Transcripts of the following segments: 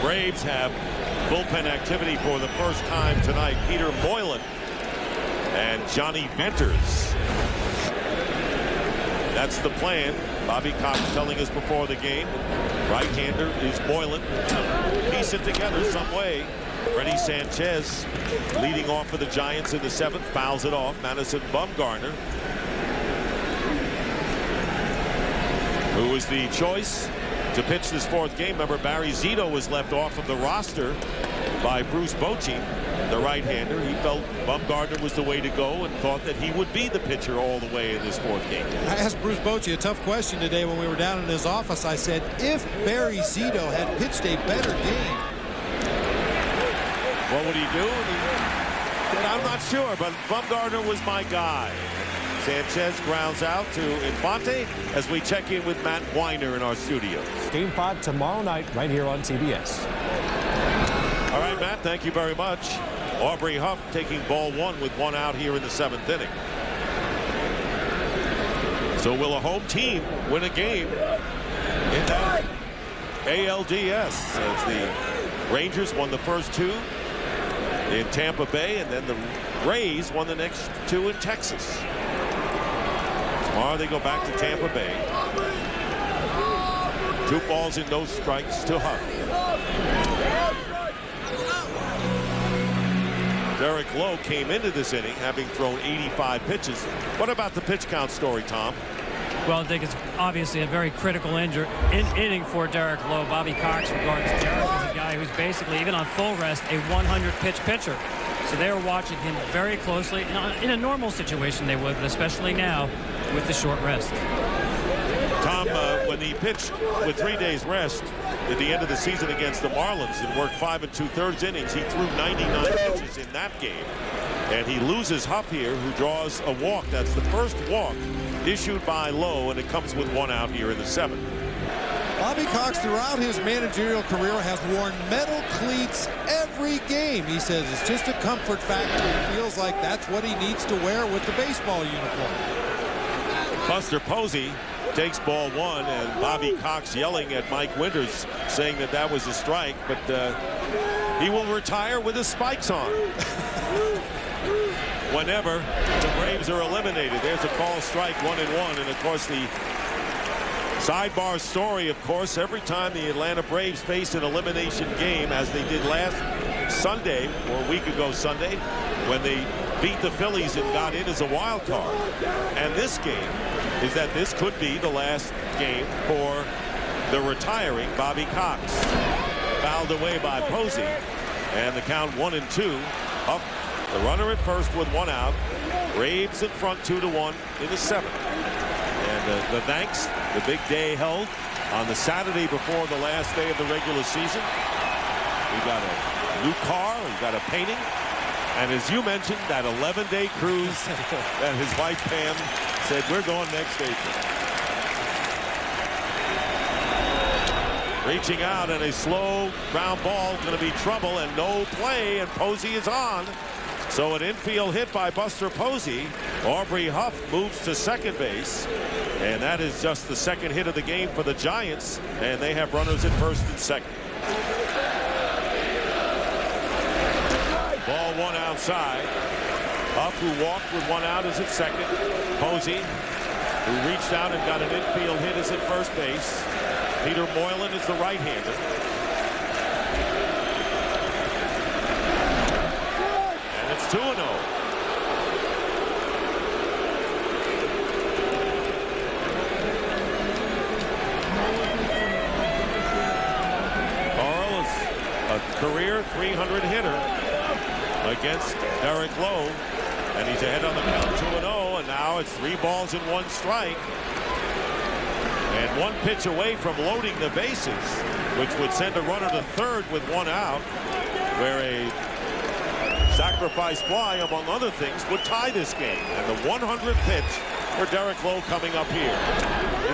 Braves have bullpen activity for the first time tonight. Peter Moylan and Johnny Venters. That's the plan. Bobby Cox telling us before the game. Right-hander is Moylan. Piece it together some way. Freddie Sanchez leading off for the Giants in the 7th. Fouls it off. Madison Bumgarner, who was the choice to pitch this 4th game. Remember, Barry Zito was left off of the roster by Bruce Bochy, the right-hander. He felt Bumgarner was the way to go and thought that he would be the pitcher all the way in this 4th game. I asked Bruce Bochy a tough question today when we were down in his office. I said, if Barry Zito had pitched a better game, what would he do? And he said, I'm not sure, but Bumgarner was my guy. Sanchez grounds out to Infante as we check in with Matt Weiner in our studios. Game 5 tomorrow night right here on CBS. All right, Matt, thank you very much. Aubrey Huff taking ball 1 with 1 out here in the 7th inning. So will a home team win a game in that ALDS? As the Rangers won the first 2 in Tampa Bay, and then the Rays won the next 2 in Texas. Tomorrow they go back to Tampa Bay. 2 balls and no strikes to Huff. Derek Lowe came into this inning having thrown 85 pitches. What about the pitch count story, Tom? Well, I think it's obviously a very critical inning for Derek Lowe. Bobby Cox regards Derek as a guy who's basically, even on full rest, a 100-pitch pitcher. So they are watching him very closely. In a normal situation they would, but especially now with the short rest. Tom, when he pitched with 3 days rest at the end of the season against the Marlins and worked 5 2/3 innings, he threw 99 pitches in that game. And he loses Huff here, who draws a walk. That's the first walk issued by Lowe, and it comes with 1 out here in the 7th. Bobby Cox throughout his managerial career has worn metal cleats every game. He says it's just a comfort factor. He feels like that's what he needs to wear with the baseball uniform. Buster Posey takes ball 1, and Bobby Cox yelling at Mike Winters, saying that that was a strike, but he will retire with his spikes on. Whenever the Braves are eliminated, there's a call strike, 1-1, and of course the sidebar story, of course, every time the Atlanta Braves face an elimination game, as they did last Sunday, or a week ago Sunday, when they beat the Phillies and got in as a wild card. And this game is that this could be the last game for the retiring Bobby Cox. Fouled away by Posey, and the count 1-2. Up the runner at first with 1 out. Braves in front 2-1 in the 7th. And the thanks, the big day held on the Saturday before the last day of the regular season. We got a new car, we got a painting, and as you mentioned, that 11-day cruise that his wife Pam said, we're going next April. Reaching out, and a slow ground ball, going to be trouble, and no play, and Posey is on. So an infield hit by Buster Posey. Aubrey Huff moves to second base, and that is just the 2nd hit of the game for the Giants, and they have runners at first and second. Ball 1 outside. Huff, who walked with 1 out, is at second. Posey, who reached out and got an infield hit, is at first base. Peter Moylan is the right-hander. And it's 2-0. Carl is a career 300 hitter against Derek Lowe, and he's ahead on the count 2-0, and now it's 3 balls and 1 strike, and 1 pitch away from loading the bases, which would send a runner to third with 1 out, where a sacrifice fly, among other things, would tie this game. And the 100th pitch for Derek Lowe coming up here.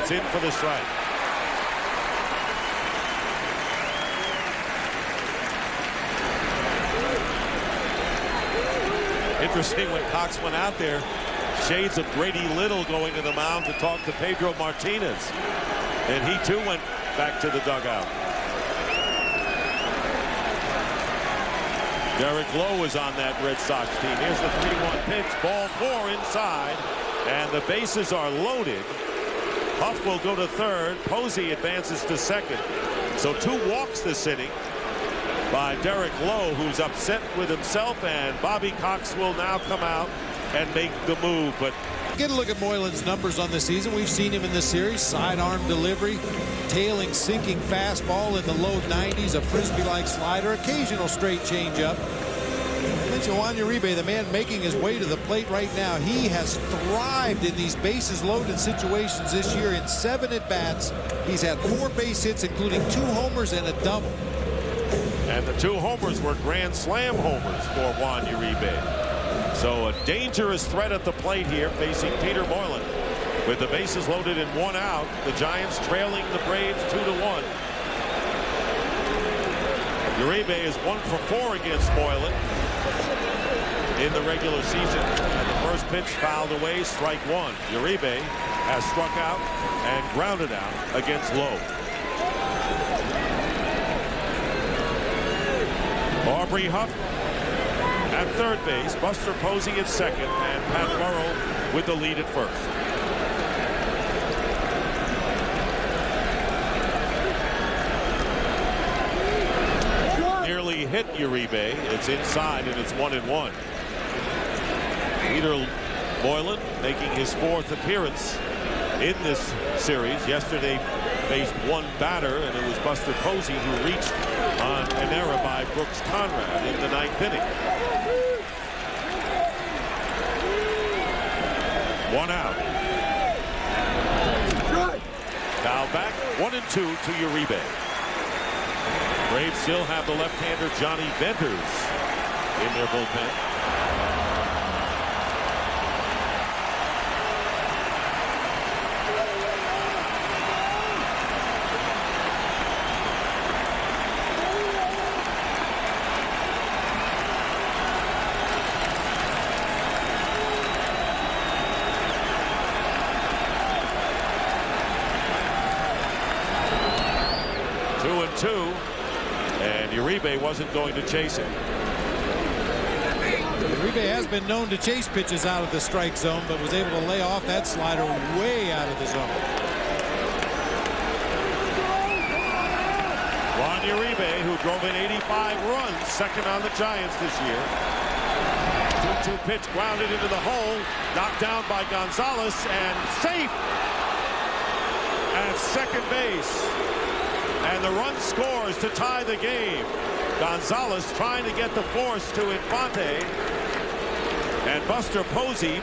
It's in for the strike. Interesting, when Cox went out there, shades of Grady Little going to the mound to talk to Pedro Martinez. And he too went back to the dugout. Derek Lowe is on that Red Sox team. Here's the 3-1 pitch. Ball 4 inside. And the bases are loaded. Huff will go to third. Posey advances to second. So 2 walks this inning by Derek Lowe, who's upset with himself, and Bobby Cox will now come out and make the move. But get a look at Moylan's numbers on the season. We've seen him in this series. Sidearm delivery, tailing, sinking fastball in the low 90s, a frisbee-like slider, occasional straight changeup. Mention Juan Uribe, the man making his way to the plate right now. He has thrived in these bases-loaded situations this year. In 7 at-bats, he's had 4 base hits, including 2 homers and a double. And the 2 homers were grand slam homers for Juan Uribe. So a dangerous threat at the plate here facing Peter Moylan. With the bases loaded and 1 out, the Giants trailing the Braves 2-1. Uribe is 1 for 4 against Moylan in the regular season. And the first pitch fouled away, strike 1. Uribe has struck out and grounded out against Lowe. Aubrey Huff at third base, Buster Posey at second, and Pat Burrell with the lead at first. Nearly hit Uribe. It's inside, and it's 1-1. Peter Moylan making his 4th appearance in this series. Yesterday faced 1 batter, and it was Buster Posey who reached on an error by Brooks Conrad in the 9th inning. 1 out. Foul back, 1-2 to Uribe. Braves still have the left-hander Johnny Venters in their bullpen. And Uribe wasn't going to chase it. Uribe has been known to chase pitches out of the strike zone, but was able to lay off that slider way out of the zone. Juan Uribe, who drove in 85 runs, second on the Giants this year. 2-2 pitch grounded into the hole, knocked down by Gonzalez, and safe at second base. And the run scores to tie the game. Gonzalez trying to get the force to Infante. And Buster Posey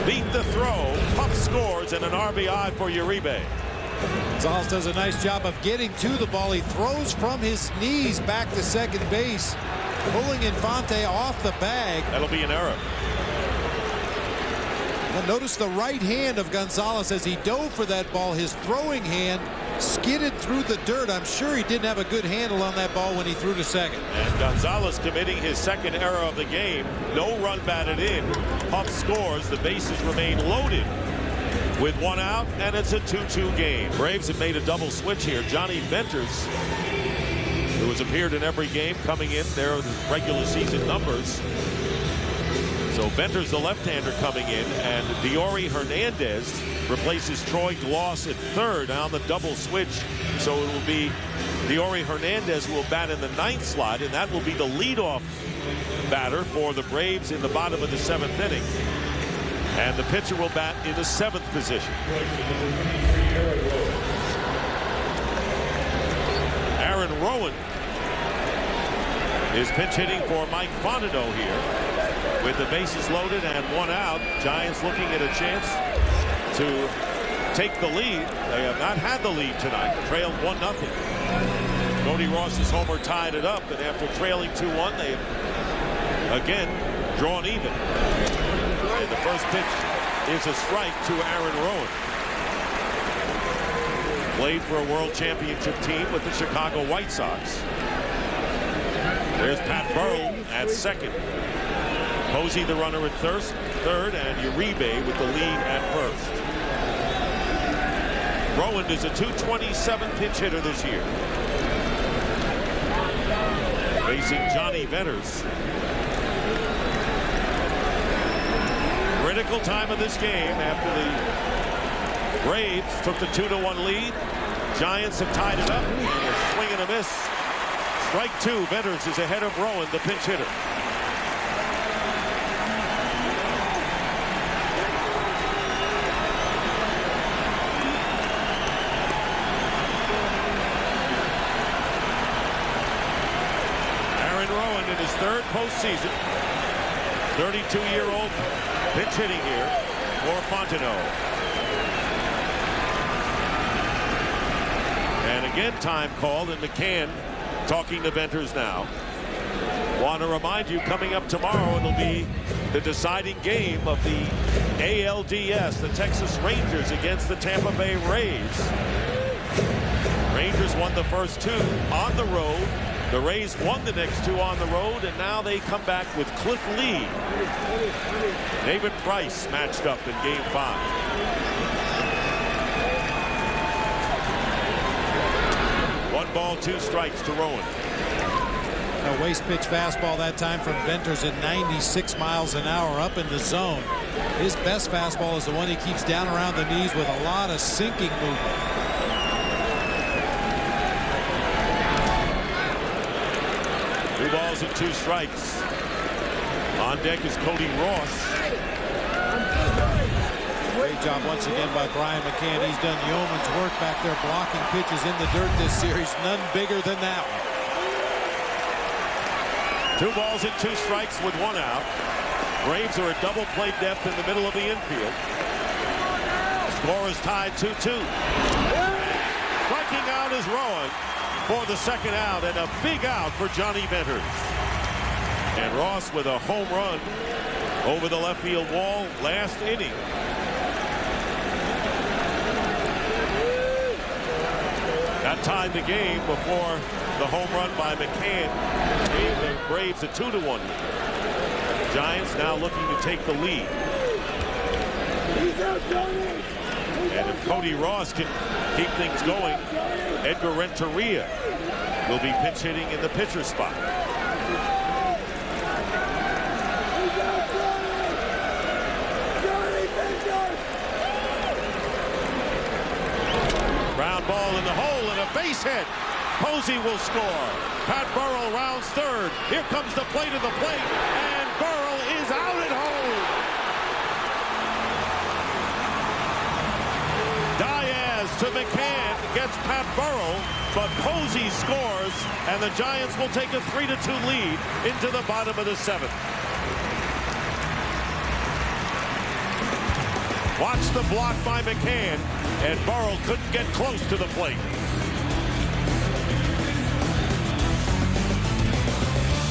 beat the throw. Puff scores and an RBI for Uribe. Gonzalez does a nice job of getting to the ball. He throws from his knees back to second base, pulling Infante off the bag. That'll be an error. Well, notice the right hand of Gonzalez as he dove for that ball. His throwing hand skidded through the dirt. I'm sure he didn't have a good handle on that ball when he threw to second. And Gonzalez committing his 2nd error of the game. No run batted in. Huff scores. The bases remain loaded with 1 out, and it's a 2-2 game. Braves have made a double switch here. Johnny Venters, who has appeared in every game, coming in. There are the regular season numbers. So Venters, the left-hander, coming in, and Diori Hernandez replaces Troy Gloss at third on the double switch. So it will be Diori Hernandez who will bat in the 9th slot, and that will be the leadoff batter for the Braves in the bottom of the 7th inning. And the pitcher will bat in the 7th position. Aaron Rowan is pinch hitting for Mike Fontenot here. With the bases loaded and 1 out, Giants looking at a chance to take the lead. They have not had the lead tonight. Trailed 1-0. Cody Ross's homer tied it up, and after trailing 2-1, they've again drawn even. And the first pitch is a strike to Aaron Rowan. Played for a world championship team with the Chicago White Sox. There's Pat Burrell at second. Posey the runner at third, and Uribe with the lead at first. Rowan is a .227 pitch hitter this year. facing Johnny Venters. Critical time of this game after the Braves took the 2-1 lead. Giants have tied it up. And a swing and a miss. Strike two. Venters is ahead of Rowan, the pinch hitter. Rowan in his third postseason. 32-year-old pinch hitting here for Fontenot. And again, time called, and McCann talking to Venters now. Want to remind you, coming up tomorrow, it'll be the deciding game of the NLDS, the Texas Rangers against the Tampa Bay Rays. Rangers won the first two on the road. The Rays won the next two on the road, and now they come back with Cliff Lee. David Price matched up in Game 5. One ball, two strikes to Rowan. A waist pitch fastball that time from Venters at 96 miles an hour up in the zone. His best fastball is the one he keeps down around the knees with a lot of sinking movement. 2 balls and 2 strikes. On deck is Cody Ross. Great job once again by Brian McCann. He's done yeoman's work back there blocking pitches in the dirt this series. None bigger than that one. 2 balls and 2 strikes with 1 out. Braves are at double play depth in the middle of the infield. Score is tied 2-2. Striking out is Rowan for the second out, and a big out for Johnny Venters. And Ross with a home run over the left field wall last inning. That tied the game before the home run by McCann gave the Braves a 2-1 lead. Giants now looking to take the lead. And if Cody Ross can keep things going, Edgar Renteria will be pinch hitting in the pitcher spot. Ground ball in the hole and a base hit. Posey will score. Pat Burrell rounds third. Here comes the plate of the plate, and Burrell is out at home. Diaz to McCann, gets Pat Burrell, but Posey scores, and the Giants will take a 3-2 lead into the bottom of the 7th. Watch the block by McCann, and Burrell couldn't get close to the plate.